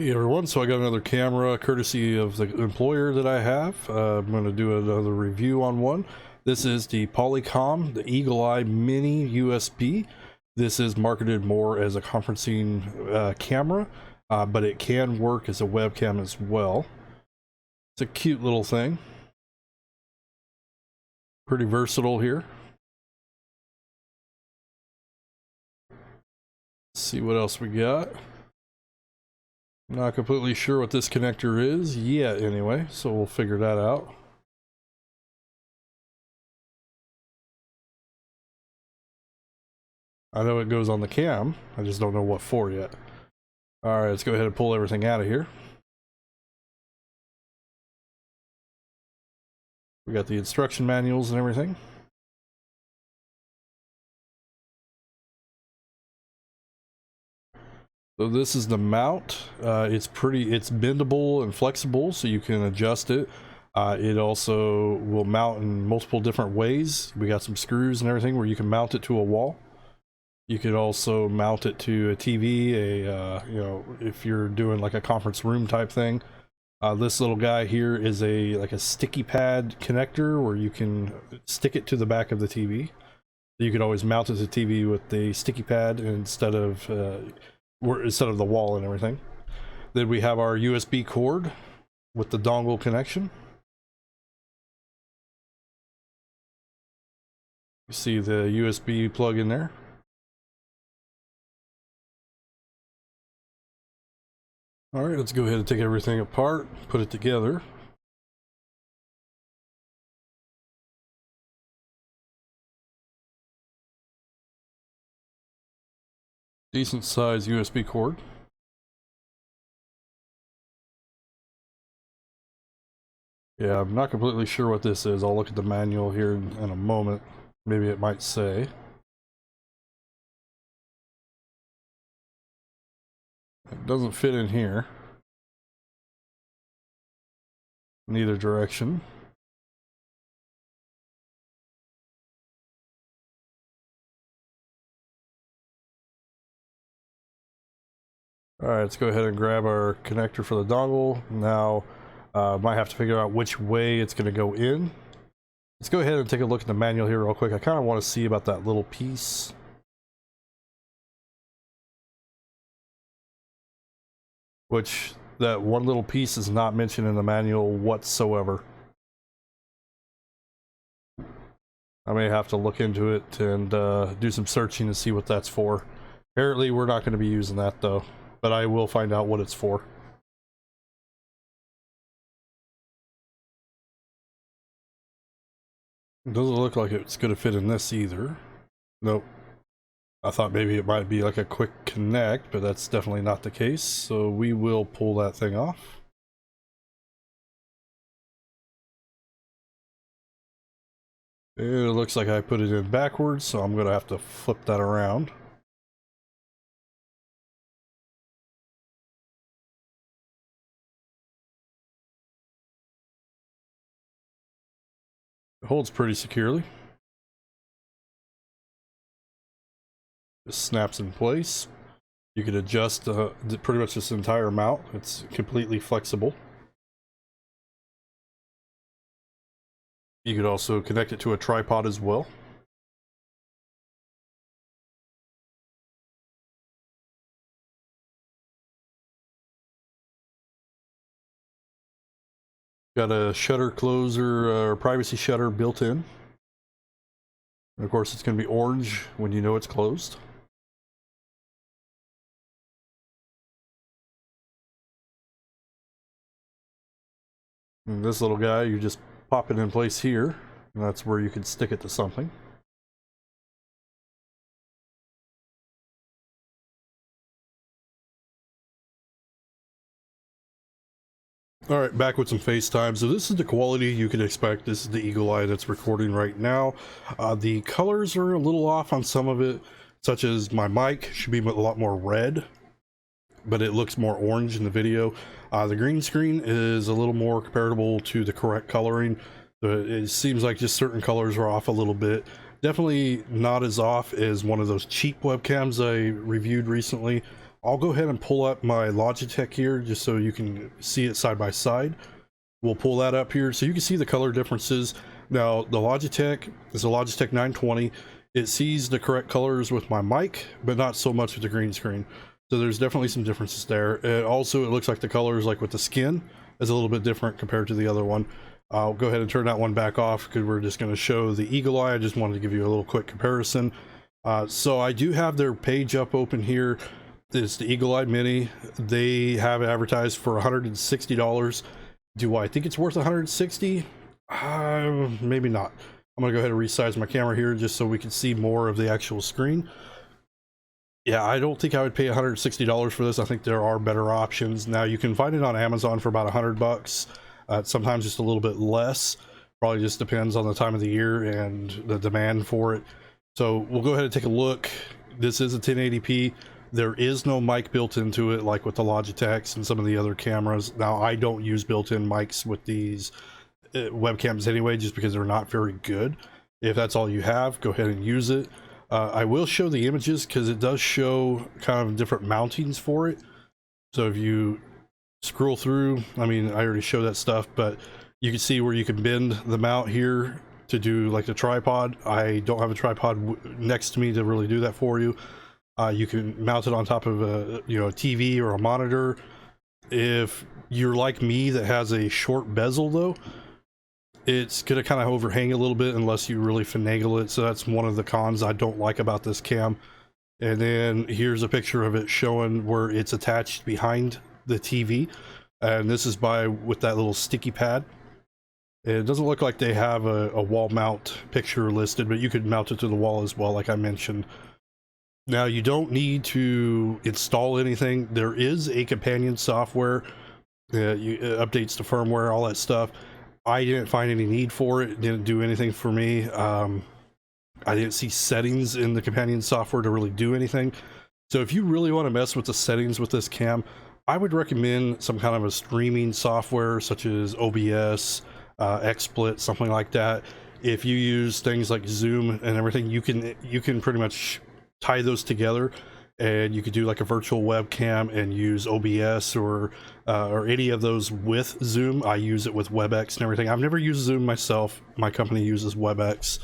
Hey everyone, so I got another camera courtesy of the employer that I have. I'm going to do another review on one. This is the Polycom, the Eagle Eye Mini USB. This is marketed more as a conferencing camera, but it can work as a webcam as well. It's a cute little thing. Pretty versatile here. Let's see what else we got. Not completely sure what this connector is yet anyway, so we'll figure that out. I know it goes on the cam, I just don't know what for yet. Alright, let's go ahead and pull everything out of here. We got the instruction manuals and everything. So this is the mount. It's bendable and flexible, so you can adjust it. It also will mount in multiple different ways. We got some screws and everything where you can mount it to a wall. You could also mount it to a TV, you know, if you're doing like a conference room type thing. This little guy here is like a sticky pad connector where you can stick it to the back of the TV. You could always mount it to the TV with the sticky pad instead of the wall and everything. Then we have our USB cord with the dongle connection. You see the USB plug in there. All right, let's go ahead and take everything apart, put it together. Decent size USB cord. Yeah, I'm not completely sure what this is. I'll look at the manual here in a moment. Maybe it might say. It doesn't fit in here. Neither direction. Alright, let's go ahead and grab our connector for the dongle. Now, might have to figure out which way it's going to go in. Let's go ahead and take a look at the manual here real quick. I kind of want to see about that little piece. Which, that one little piece is not mentioned in the manual whatsoever. I may have to look into it and do some searching to see what that's for. Apparently, we're not going to be using that though, but I will find out what it's for. It doesn't look like it's going to fit in this either. Nope. I thought maybe it might be like a quick connect, but that's definitely not the case. So we will pull that thing off. It looks like I put it in backwards, so I'm going to have to flip that around. It holds pretty securely. Just snaps in place. You can adjust pretty much this entire mount. It's completely flexible. You could also connect it to a tripod as well. Got a shutter closer or privacy shutter built in. And of course, it's going to be orange when you know it's closed. And this little guy, you just pop it in place here, and that's where you can stick it to something. Alright, back with some FaceTime. So this is the quality you can expect. This is the Eagle Eye that's recording right now. The colors are a little off on some of it, such as my mic should be a lot more red, but it looks more orange in the video. The green screen is a little more comparable to the correct coloring. It seems like just certain colors are off a little bit. Definitely not as off as one of those cheap webcams I reviewed recently. I'll go ahead and pull up my Logitech here just so you can see it side by side. We'll pull that up here so you can see the color differences. Now, the Logitech is a Logitech 920. It sees the correct colors with my mic, but not so much with the green screen. So there's definitely some differences there. And also, it looks like the colors, like with the skin, is a little bit different compared to the other one. I'll go ahead and turn that one back off because we're just going to show the Eagle Eye. I just wanted to give you a little quick comparison. So I do have their page up open here. It's the Eagle Eye Mini. They have it advertised for $160. Do I think it's worth $160? Maybe not. I'm gonna go ahead and resize my camera here just so we can see more of the actual screen. Yeah, I don't think I would pay $160 for this. I think there are better options. Now you can find it on Amazon for about $100. Sometimes just a little bit less. Probably just depends on the time of the year and the demand for it. So we'll go ahead and take a look. This is a 1080p. There is no mic built into it like with the Logitechs and some of the other cameras. Now, I don't use built-in mics with these webcams anyway, just because they're not very good. If that's all you have, go ahead and use it. I will show the images because it does show kind of different mountings for it. So if you scroll through, I mean, I already showed that stuff, but you can see where you can bend the mount here to do like the tripod. I don't have a tripod next to me to really do that for you. You can mount it on top of a TV or a monitor. If you're like me that has a short bezel though, it's gonna kind of overhang a little bit unless you really finagle it. So that's one of the cons I don't like about this cam. And then here's a picture of it showing where it's attached behind the TV, and this is with that little sticky pad. It doesn't look like they have a wall mount picture listed, but you could mount it to the wall as well, like I mentioned. Now, you don't need to install anything. There is a companion software that updates the firmware, all that stuff. I didn't find any need for it. It didn't do anything for me. I didn't see settings in the companion software to really do anything. So if you really want to mess with the settings with this cam, I would recommend some kind of a streaming software such as OBS, XSplit, something like that. If you use things like Zoom and everything, you can pretty much tie those together, and you could do like a virtual webcam and use OBS or any of those with Zoom. I use it with WebEx and everything. I've never used Zoom myself. My company uses WebEx,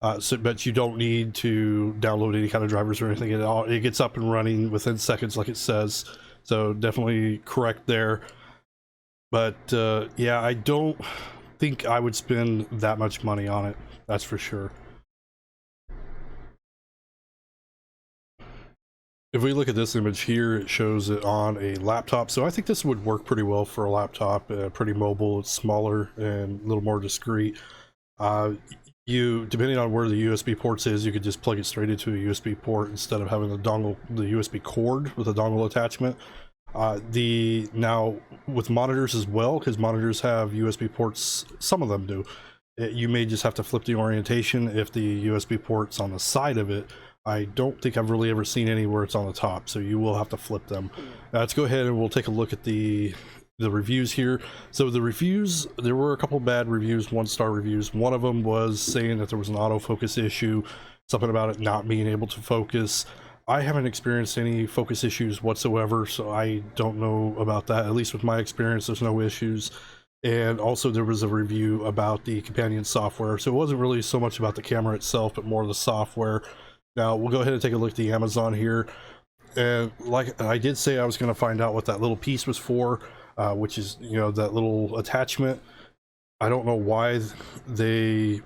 but you don't need to download any kind of drivers or anything at all. It gets up and running within seconds, like it says. So definitely correct there. But yeah, I don't think I would spend that much money on it. That's for sure. If we look at this image here, it shows it on a laptop. So I think this would work pretty well for a laptop, pretty mobile. It's smaller and a little more discreet. Depending on where the USB ports is, you could just plug it straight into a USB port instead of having the USB cord with a dongle attachment. Now with monitors as well, because monitors have USB ports, some of them do. You may just have to flip the orientation if the USB port's on the side of it. I don't think I've really ever seen any where it's on the top, so you will have to flip them. Now let's go ahead and we'll take a look at the reviews here. So the reviews, there were a couple bad reviews, 1-star reviews. One of them was saying that there was an autofocus issue, something about it not being able to focus. I haven't experienced any focus issues whatsoever, so I don't know about that. At least with my experience, there's no issues. And also there was a review about the companion software, so it wasn't really so much about the camera itself, but more the software. Now we'll go ahead and take a look at the Amazon here, and like I did say, I was going to find out what that little piece was for, which is that little attachment. I don't know why they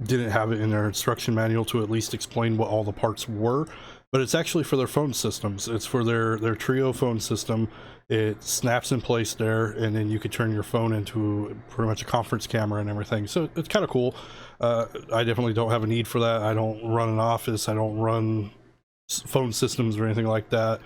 didn't have it in their instruction manual to at least explain what all the parts were, but it's actually for their phone systems. It's for their Trio phone system. It snaps in place there, and then you could turn your phone into pretty much a conference camera and everything. So it's kind of cool. I definitely don't have a need for that. I don't run an office. I don't run phone systems or anything like that.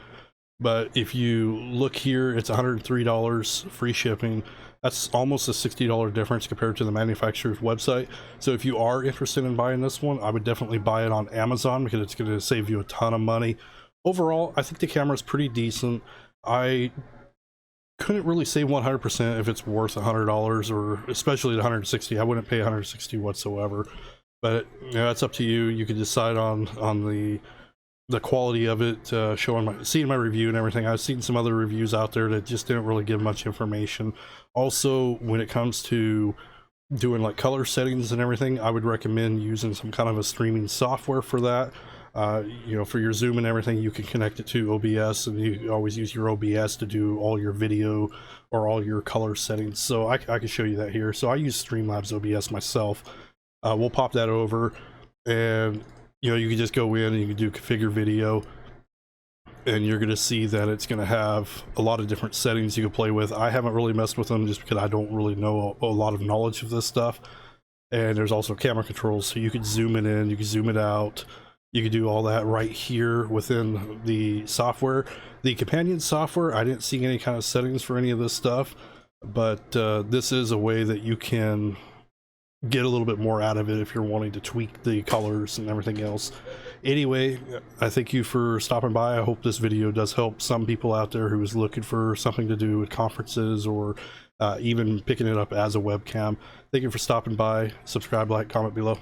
But if you look here, it's $103 free shipping. That's almost a $60 difference compared to the manufacturer's website. So if you are interested in buying this one, I would definitely buy it on Amazon because it's going to save you a ton of money. Overall, I think the camera is pretty decent. I couldn't really say 100% if it's worth $100, or especially at $160. I wouldn't pay $160 whatsoever. But that's up to you. You can decide on the the quality of it, seeing my review and everything. I've seen some other reviews out there that just didn't really give much information. Also, when it comes to doing like color settings and everything, I would recommend using some kind of a streaming software for that. You know, for your zoom and everything, you can connect it to OBS, and you always use your OBS to do all your video or all your color settings. So I can show you that here. So I use Streamlabs OBS myself. We'll pop that over, and you know, you can just go in and you can do configure video, and you're going to see that it's going to have a lot of different settings you can play with. I haven't really messed with them just because I don't really know a lot of knowledge of this stuff. And there's also camera controls, so you can zoom it in, you can zoom it out. You can do all that right here within the software. The companion software, I didn't see any kind of settings for any of this stuff, but this is a way that you can get a little bit more out of it if you're wanting to tweak the colors and everything else. Anyway, I thank you for stopping by. I hope this video does help some people out there who is looking for something to do with conferences, or even picking it up as a webcam. Thank you for stopping by. Subscribe, like, comment below.